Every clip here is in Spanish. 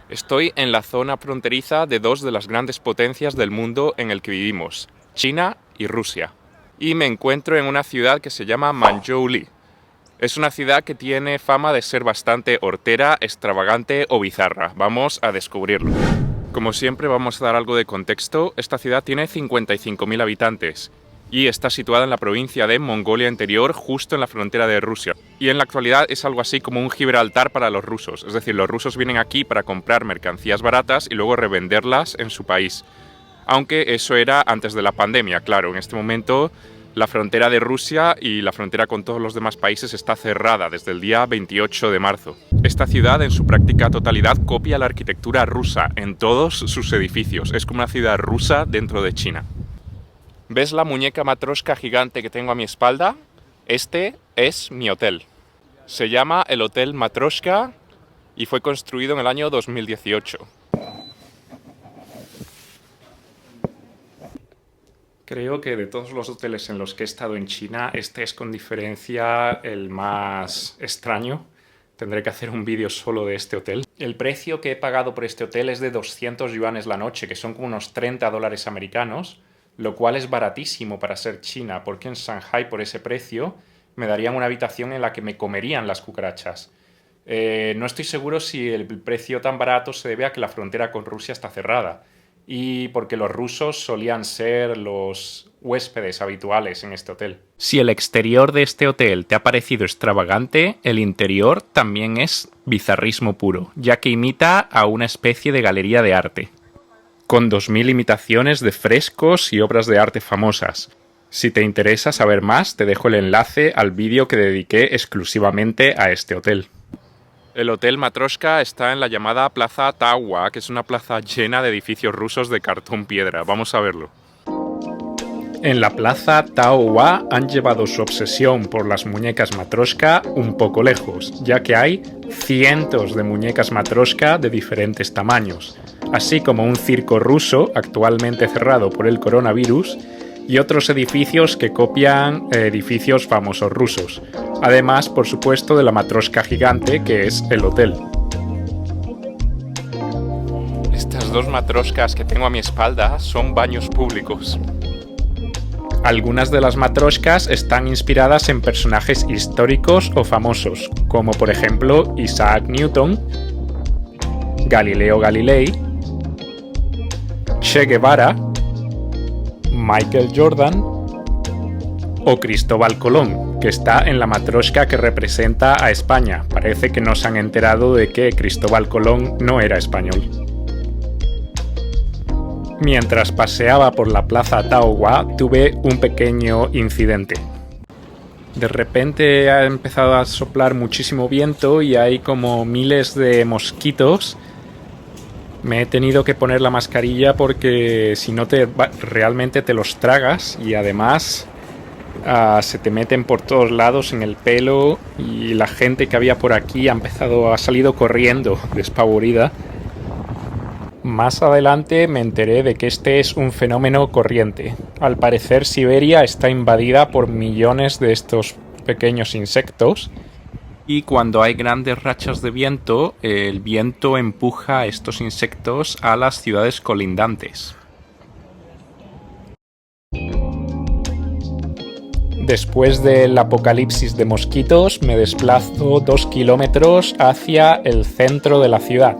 Estoy en la zona fronteriza de dos de las grandes potencias del mundo en el que vivimos, China y Rusia. Y me encuentro en una ciudad que se llama Manzhouli. Es una ciudad que tiene fama de ser bastante hortera, extravagante o bizarra. Vamos a descubrirlo. Como siempre vamos a dar algo de contexto. Esta ciudad tiene 55.000 habitantes y está situada en la provincia de Mongolia Interior, justo en la frontera de Rusia. Y en la actualidad es algo así como un Gibraltar para los rusos. Es decir, los rusos vienen aquí para comprar mercancías baratas y luego revenderlas en su país. Aunque eso era antes de la pandemia, claro. En este momento la frontera de Rusia y la frontera con todos los demás países está cerrada desde el día 28 de marzo. Esta ciudad en su práctica totalidad copia la arquitectura rusa en todos sus edificios. Es como una ciudad rusa dentro de China. ¿Ves la muñeca matroshka gigante que tengo a mi espalda? Este es mi hotel. Se llama el Hotel Matroshka y fue construido en el año 2018. Creo que de todos los hoteles en los que he estado en China, este es con diferencia el más extraño. Tendré que hacer un vídeo solo de este hotel. El precio que he pagado por este hotel es de 200 yuanes la noche, que son como unos 30 dólares americanos, lo cual es baratísimo para ser China, porque en Shanghai por ese precio me darían una habitación en la que me comerían las cucarachas. No estoy seguro si el precio tan barato se debe a que la frontera con Rusia está cerrada y porque los rusos solían ser los huéspedes habituales en este hotel. Si el exterior de este hotel te ha parecido extravagante, el interior también es bizarrismo puro, ya que imita a una especie de galería de arte, con 2000 imitaciones de frescos y obras de arte famosas. Si te interesa saber más, te dejo el enlace al vídeo que dediqué exclusivamente a este hotel. El Hotel Matroshka está en la llamada Plaza Tawa, que es una plaza llena de edificios rusos de cartón piedra. Vamos a verlo. En la Plaza Taowa han llevado su obsesión por las muñecas Matroshka un poco lejos, ya que hay cientos de muñecas Matroshka de diferentes tamaños, así como un circo ruso actualmente cerrado por el coronavirus y otros edificios que copian edificios famosos rusos. Además, por supuesto, de la matroshka gigante que es el hotel. Estas dos matroshkas que tengo a mi espalda son baños públicos. Algunas de las matroshkas están inspiradas en personajes históricos o famosos, como por ejemplo Isaac Newton, Galileo Galilei, Che Guevara, Michael Jordan o Cristóbal Colón, que está en la matroshka que representa a España. Parece que no se han enterado de que Cristóbal Colón no era español. Mientras paseaba por la Plaza Taowa, tuve un pequeño incidente. De repente ha empezado a soplar muchísimo viento y hay como miles de mosquitos. Me he tenido que poner la mascarilla porque si no realmente te los tragas y además se te meten por todos lados en el pelo y la gente que había por aquí ha salido corriendo despavorida. Más adelante me enteré de que este es un fenómeno corriente. Al parecer Siberia está invadida por millones de estos pequeños insectos. Y cuando hay grandes rachas de viento, el viento empuja a estos insectos a las ciudades colindantes. Después del apocalipsis de mosquitos, me desplazo 2 kilómetros hacia el centro de la ciudad.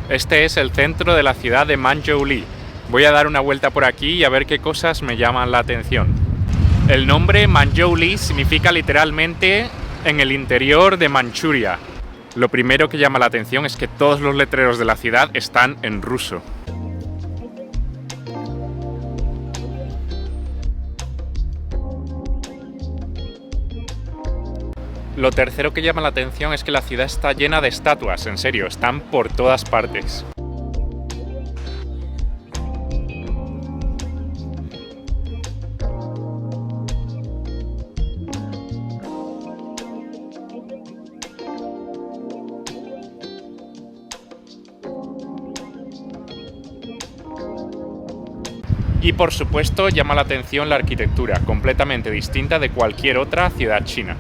Este es el centro de la ciudad de Manzhouli. Voy a dar una vuelta por aquí y a ver qué cosas me llaman la atención. El nombre Manzhouli significa literalmente en el interior de Manchuria. Lo primero que llama la atención es que todos los letreros de la ciudad están en ruso. Lo tercero que llama la atención es que la ciudad está llena de estatuas, en serio, están por todas partes. Y por supuesto llama la atención la arquitectura, completamente distinta de cualquier otra ciudad china.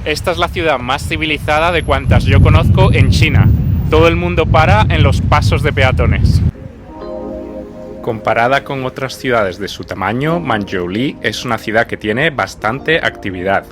Esta es la ciudad más civilizada de cuantas yo conozco en China. Todo el mundo para en los pasos de peatones. Comparada con otras ciudades de su tamaño, Manzhouli es una ciudad que tiene bastante actividad.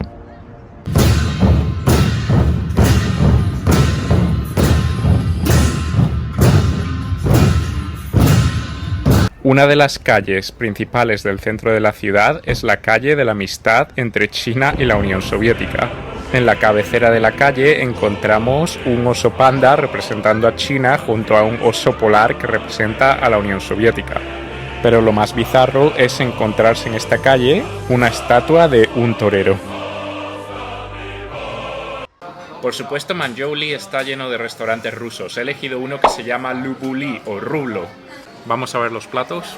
Una de las calles principales del centro de la ciudad es la calle de la amistad entre China y la Unión Soviética. En la cabecera de la calle encontramos un oso panda representando a China junto a un oso polar que representa a la Unión Soviética. Pero lo más bizarro es encontrarse en esta calle una estatua de un torero. Por supuesto, Manzhouli está lleno de restaurantes rusos. He elegido uno que se llama Lubuli o Rublo. Vamos a ver los platos.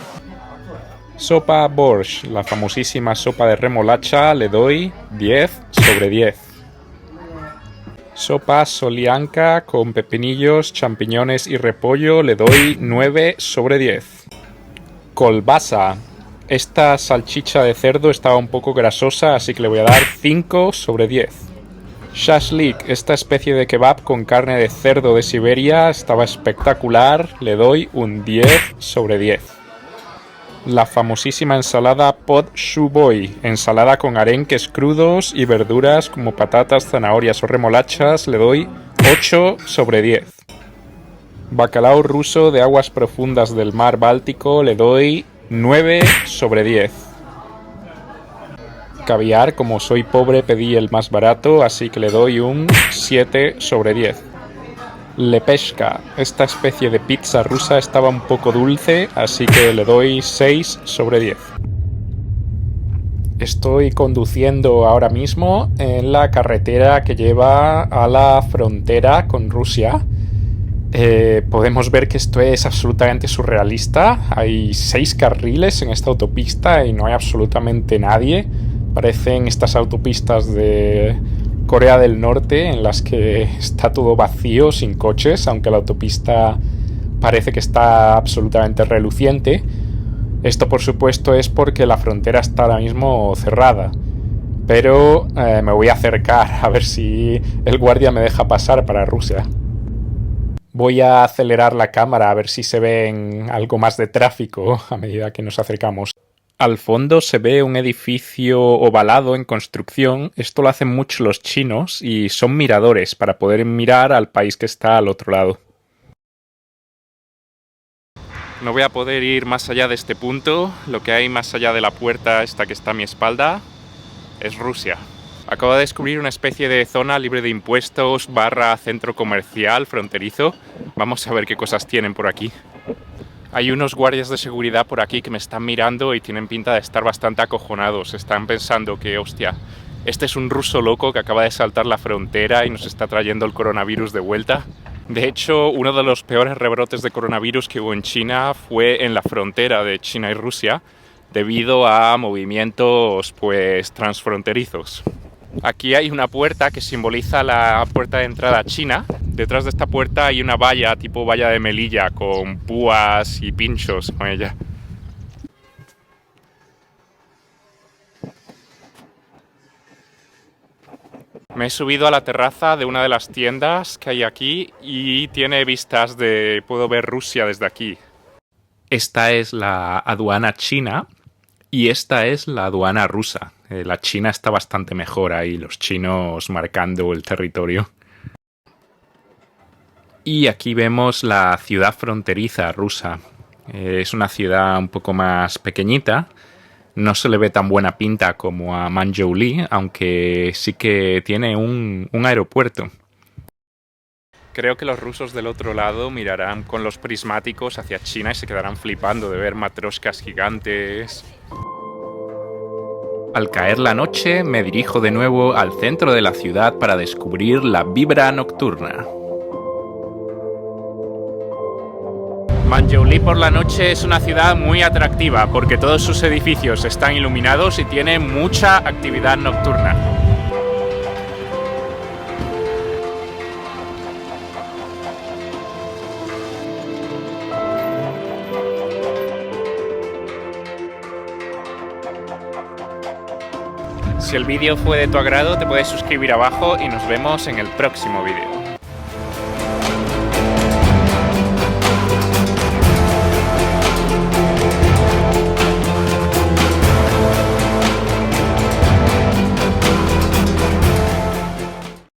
Sopa borscht, la famosísima sopa de remolacha, le doy 10 sobre 10. Sopa solianka con pepinillos, champiñones y repollo, le doy 9 sobre 10. Kolbasa. Esta salchicha de cerdo estaba un poco grasosa, así que le voy a dar 5 sobre 10. Shashlik, esta especie de kebab con carne de cerdo de Siberia, estaba espectacular, le doy un 10 sobre 10. La famosísima ensalada pot shuboi, ensalada con arenques crudos y verduras como patatas, zanahorias o remolachas, le doy 8 sobre 10. Bacalao ruso de aguas profundas del mar Báltico, le doy 9 sobre 10. Caviar, como soy pobre pedí el más barato, así que le doy un 7 sobre 10. Lepeshka, esta especie de pizza rusa estaba un poco dulce, así que le doy 6 sobre 10. Estoy conduciendo ahora mismo en la carretera que lleva a la frontera con Rusia. Podemos ver que esto es absolutamente surrealista. Hay 6 carriles en esta autopista y no hay absolutamente nadie. Parecen estas autopistas de Corea del Norte en las que está todo vacío, sin coches, aunque la autopista parece que está absolutamente reluciente. Esto, por supuesto, es porque la frontera está ahora mismo cerrada. Pero me voy a acercar a ver si el guardia me deja pasar para Rusia. Voy a acelerar la cámara a ver si se ve algo más de tráfico a medida que nos acercamos. Al fondo se ve un edificio ovalado en construcción. Esto lo hacen mucho los chinos y son miradores para poder mirar al país que está al otro lado. No voy a poder ir más allá de este punto. Lo que hay más allá de la puerta esta que está a mi espalda es Rusia. Acabo de descubrir una especie de zona libre de impuestos / centro comercial fronterizo. Vamos a ver qué cosas tienen por aquí. Hay unos guardias de seguridad por aquí que me están mirando y tienen pinta de estar bastante acojonados. Están pensando que, hostia, este es un ruso loco que acaba de saltar la frontera y nos está trayendo el coronavirus de vuelta. De hecho, uno de los peores rebrotes de coronavirus que hubo en China fue en la frontera de China y Rusia, debido a movimientos, transfronterizos. Aquí hay una puerta que simboliza la puerta de entrada a China. Detrás de esta puerta hay una valla, tipo valla de Melilla, con púas y pinchos con ella. Me he subido a la terraza de una de las tiendas que hay aquí y tiene vistas de... puedo ver Rusia desde aquí. Esta es la aduana china y esta es la aduana rusa. La china está bastante mejor ahí, los chinos marcando el territorio. Y aquí vemos la ciudad fronteriza rusa. Es una ciudad un poco más pequeñita. No se le ve tan buena pinta como a Manzhouli, aunque sí que tiene un aeropuerto. Creo que los rusos del otro lado mirarán con los prismáticos hacia China y se quedarán flipando de ver matrioshkas gigantes. Al caer la noche, me dirijo de nuevo al centro de la ciudad para descubrir la vibra nocturna. Manzhouli por la noche es una ciudad muy atractiva porque todos sus edificios están iluminados y tiene mucha actividad nocturna. Si el vídeo fue de tu agrado, te puedes suscribir abajo y nos vemos en el próximo vídeo.